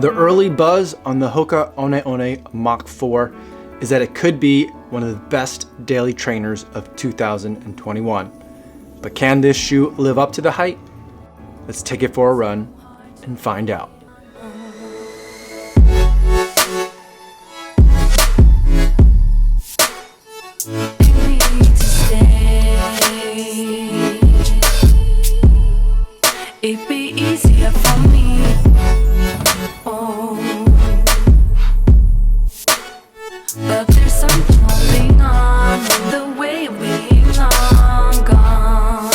The early buzz on the Hoka One One Mach 4 is that it could be one of the best daily trainers of 2021. But can this shoe live up to the hype? Let's take it for a run and find out. It'd be easier for me. Oh, but there's something holding on with the way we long gone.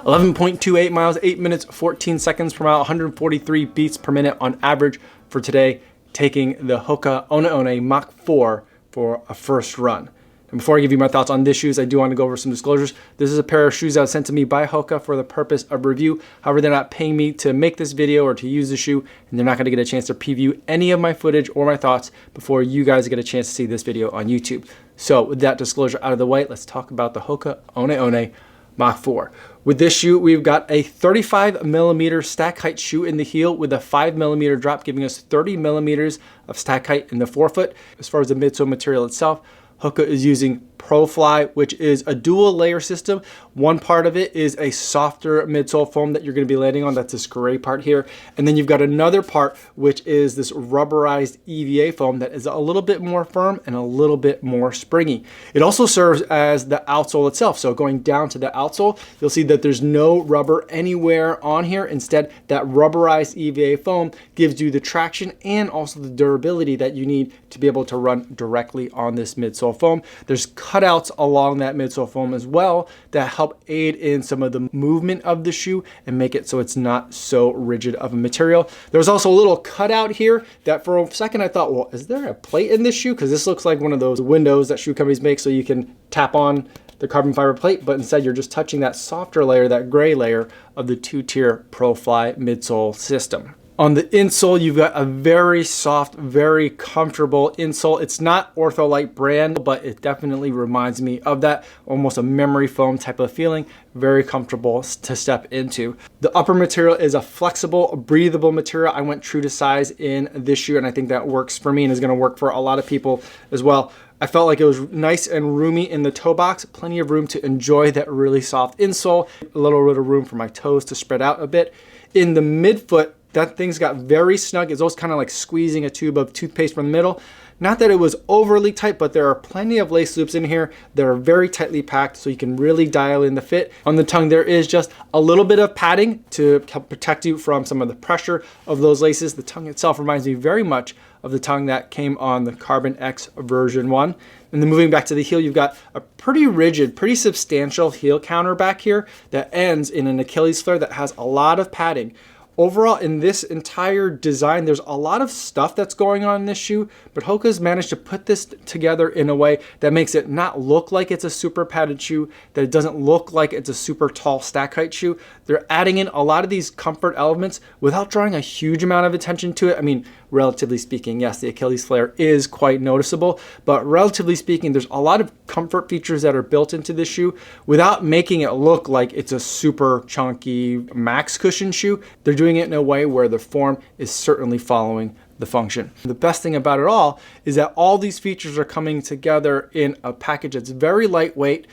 11.28 miles, 8 minutes, 14 seconds per mile, 143 beats per minute on average for today, taking the Hoka One One Mach 4 for a first run. And before I give you my thoughts on this shoes, I do want to go over some disclosures. This is a pair of shoes that was sent to me by Hoka for the purpose of review. However, they're not paying me to make this video or to use the shoe, and they're not going to get a chance to preview any of my footage or my thoughts before you guys get a chance to see this video on YouTube. So with that disclosure out of the way, let's talk about the Hoka One One Mach 4. With this shoe, we've got a 35 millimeter stack height shoe in the heel with a 5 millimeter drop, giving us 30 millimeters of stack height in the forefoot. As far as the midsole material itself, Hoka is using ProFly, which is a dual layer system. One part of it is a softer midsole foam that you're going to be landing on. That's this gray part here. And then you've got another part, which is this rubberized EVA foam that is a little bit more firm and a little bit more springy. It also serves as the outsole itself. So going down to the outsole, you'll see that there's no rubber anywhere on here. Instead, that rubberized EVA foam gives you the traction and also the durability that you need to be able to run directly on this midsole foam. There's cutouts along that midsole foam as well that help aid in some of the movement of the shoe and make it so it's not so rigid of a material. There's also a little cutout here that for a second I thought, well, is there a plate in this shoe? Because this looks like one of those windows that shoe companies make so you can tap on the carbon fiber plate, but instead you're just touching that softer layer, that gray layer of the two-tier ProFly midsole system. On the insole, you've got a very soft, very comfortable insole. It's not Ortholite brand, but it definitely reminds me of that, almost a memory foam type of feeling. Very comfortable to step into. The upper material is a flexible, breathable material. I went true to size in this shoe, and I think that works for me and is gonna work for a lot of people as well. I felt like it was nice and roomy in the toe box, plenty of room to enjoy that really soft insole, a little bit of room for my toes to spread out a bit. In the midfoot, that thing's got very snug. It's almost kind of like squeezing a tube of toothpaste from the middle. Not that it was overly tight, but there are plenty of lace loops in here that are very tightly packed so you can really dial in the fit. On the tongue, there is just a little bit of padding to help protect you from some of the pressure of those laces. The tongue itself reminds me very much of the tongue that came on the Carbon X version 1. And then moving back to the heel, you've got a pretty rigid, pretty substantial heel counter back here that ends in an Achilles flare that has a lot of padding. Overall, in this entire design, there's a lot of stuff that's going on in this shoe, but Hoka's managed to put this together in a way that makes it not look like it's a super padded shoe, that it doesn't look like it's a super tall stack height shoe. They're adding in a lot of these comfort elements without drawing a huge amount of attention to it. I mean, relatively speaking, yes, the Achilles flare is quite noticeable, but relatively speaking, there's a lot of comfort features that are built into this shoe without making it look like it's a super chunky max cushion shoe. They're doing it in a way where the form is certainly following the function. The best thing about it all is that all these features are coming together in a package that's very lightweight,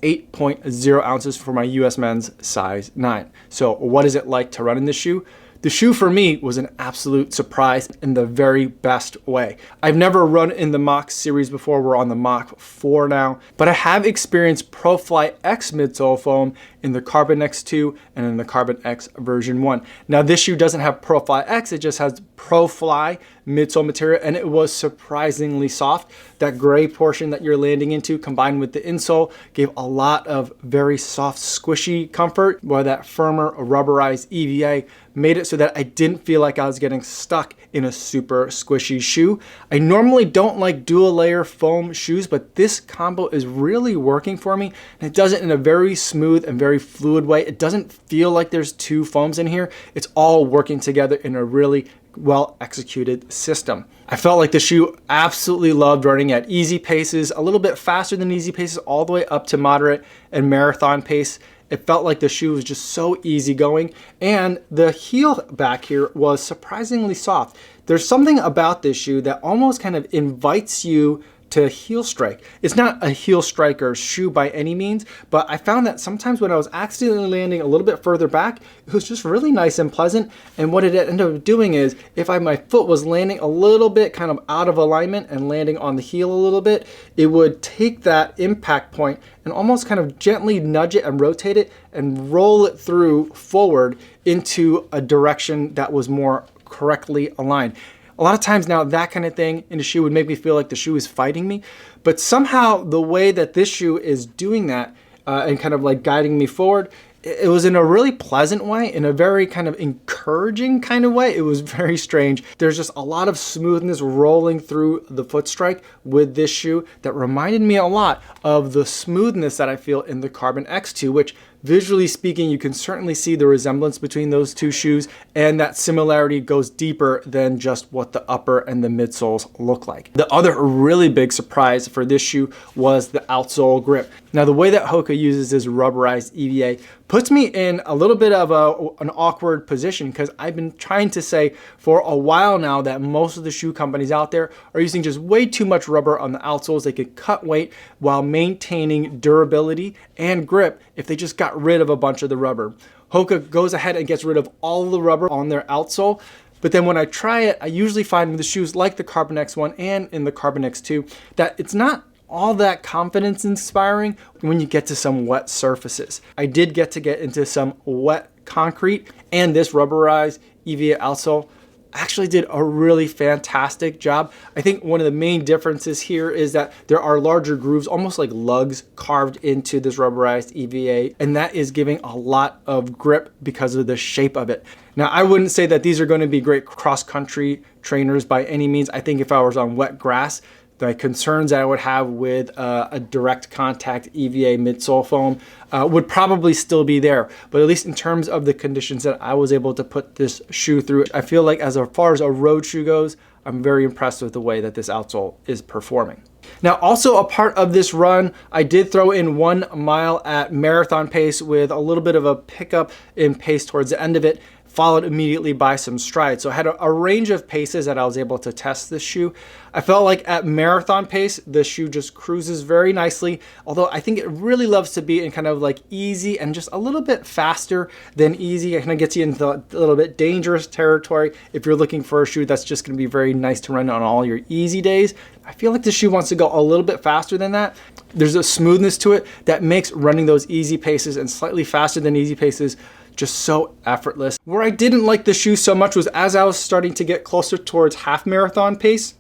8.0 ounces for my US men's size 9. So what is it like to run in this shoe? The shoe for me was an absolute surprise in the very best way. I've never run in the Mach series before. We're on the Mach 4 now, but I have experienced ProFly X midsole foam in the Carbon X2 and in the Carbon X version 1. Now this shoe doesn't have ProFly X, it just has ProFly midsole material, and it was surprisingly soft. That gray portion that you're landing into combined with the insole gave a lot of very soft, squishy comfort, while that firmer rubberized EVA made it so that I didn't feel like I was getting stuck in a super squishy shoe. I normally don't like dual layer foam shoes, but this combo is really working for me, and it does it in a very smooth and very fluid way. It doesn't feel like there's two foams in here. It's all working together in a really well executed system. I felt like the shoe absolutely loved running at easy paces, a little bit faster than easy paces, all the way up to moderate and marathon pace. It felt like the shoe was just so easygoing, and the heel back here was surprisingly soft. There's something about this shoe that almost kind of invites you to heel strike. It's not a heel striker shoe by any means, but I found that sometimes when I was accidentally landing a little bit further back, it was just really nice and pleasant. And what it ended up doing is, if my foot was landing a little bit kind of out of alignment and landing on the heel a little bit, it would take that impact point and almost kind of gently nudge it and rotate it and roll it through forward into a direction that was more correctly aligned. A lot of times now, that kind of thing in a shoe would make me feel like the shoe is fighting me, but somehow the way that this shoe is doing that and kind of like guiding me forward, it was in a really pleasant way, in a very kind of encouraging kind of way. It was very strange. There's just a lot of smoothness rolling through the foot strike with this shoe that reminded me a lot of the smoothness that I feel in the Carbon X2, which visually speaking, you can certainly see the resemblance between those two shoes, and that similarity goes deeper than just what the upper and the midsoles look like. The other really big surprise for this shoe was the outsole grip. Now, the way that Hoka uses this rubberized EVA puts me in a little bit of an awkward position, because I've been trying to say for a while now that most of the shoe companies out there are using just way too much rubber on the outsoles. They could cut weight while maintaining durability and grip if they just got rid of a bunch of the rubber. Hoka goes ahead and gets rid of all the rubber on their outsole, but then when I try it, I usually find with the shoes like the Carbon X1 and in the Carbon X2 that it's not all that confidence inspiring when you get to some wet surfaces. I did get into some wet concrete, and this rubberized EVA outsole actually did a really fantastic job. I think one of the main differences here is that there are larger grooves, almost like lugs, carved into this rubberized EVA, and that is giving a lot of grip because of the shape of it. Now, I wouldn't say that these are going to be great cross-country trainers by any means. I think if I was on wet grass, the concerns that I would have with a direct contact EVA midsole foam would probably still be there. But at least in terms of the conditions that I was able to put this shoe through, I feel like as far as a road shoe goes, I'm very impressed with the way that this outsole is performing. Now, also a part of this run, I did throw in 1 mile at marathon pace with a little bit of a pickup in pace towards the end of it, followed immediately by some strides. So I had a range of paces that I was able to test this shoe. I felt like at marathon pace, the shoe just cruises very nicely, although I think it really loves to be in kind of like easy and just a little bit faster than easy. It kind of gets you into a little bit dangerous territory if you're looking for a shoe that's just gonna be very nice to run on all your easy days. I feel like this shoe wants to go a little bit faster than that. There's a smoothness to it that makes running those easy paces and slightly faster than easy paces just so effortless. Where I didn't like the shoe so much was as I was starting to get closer towards half marathon pace,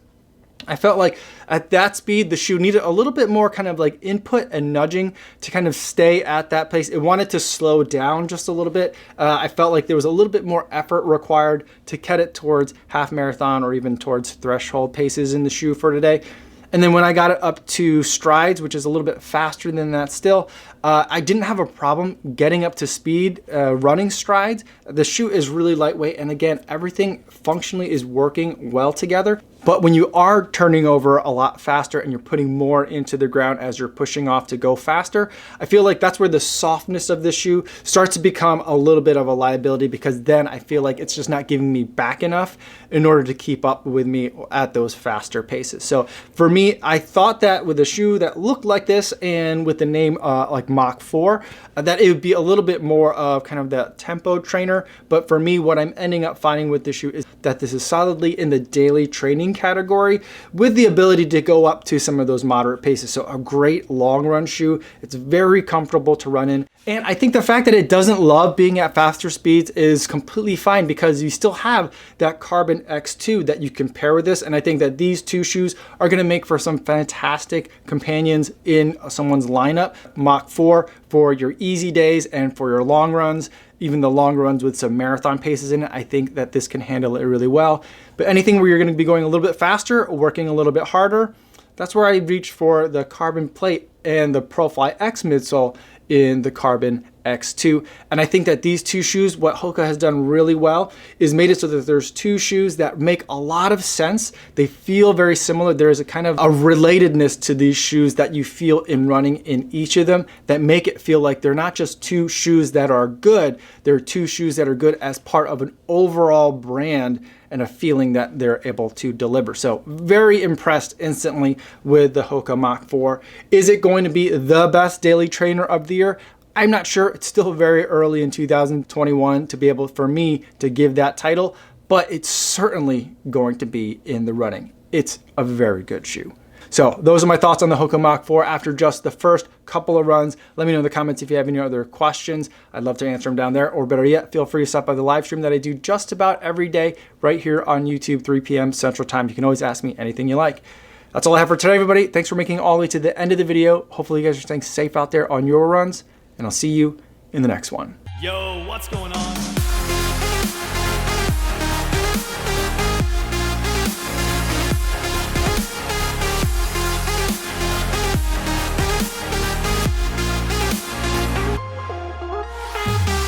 I felt like at that speed, the shoe needed a little bit more kind of like input and nudging to kind of stay at that pace. It wanted to slow down just a little bit. I felt like there was a little bit more effort required to get it towards half marathon or even towards threshold paces in the shoe for today. And then when I got it up to strides, which is a little bit faster than that still, I didn't have a problem getting up to speed running strides. The shoe is really lightweight, and again, everything functionally is working well together. But when you are turning over a lot faster and you're putting more into the ground as you're pushing off to go faster, I feel like that's where the softness of the shoe starts to become a little bit of a liability, because then I feel like it's just not giving me back enough in order to keep up with me at those faster paces. So for me, I thought that with a shoe that looked like this and with the name like Mach 4, that it would be a little bit more of kind of that tempo trainer. But for me, what I'm ending up finding with this shoe is that this is solidly in the daily training category with the ability to go up to some of those moderate paces. So a great long run shoe. It's very comfortable to run in. And I think the fact that it doesn't love being at faster speeds is completely fine, because you still have that Carbon X2 that you can pair with this. And I think that these two shoes are going to make for some fantastic companions in someone's lineup. Mach 4 for your easy days and for your long runs, even the long runs with some marathon paces in it. I think that this can handle it really well. But anything where you're going to be going a little bit faster, working a little bit harder, that's where I reach for the carbon plate and the Pro Fly X midsole in the Carbon X2. And I think that these two shoes, what Hoka has done really well is made it so that there's two shoes that make a lot of sense. They feel very similar. There is a kind of a relatedness to these shoes that you feel in running in each of them that make it feel like they're not just two shoes that are good, they're two shoes that are good as part of an overall brand and a feeling that they're able to deliver. So very impressed instantly with the Hoka Mach 4. Is it going to be the best daily trainer of the year? I'm not sure. It's still very early in 2021 to be able for me to give that title, but it's certainly going to be in the running. It's a very good shoe. So those are my thoughts on the Hoka Mach 4 after just the first couple of runs. Let me know in the comments if you have any other questions. I'd love to answer them down there, or better yet, feel free to stop by the live stream that I do just about every day right here on YouTube, 3 p.m. Central Time. You can always ask me anything you like. That's all I have for today, everybody. Thanks for making it all the way to the end of the video. Hopefully you guys are staying safe out there on your runs, and I'll see you in the next one. Yo, what's going on?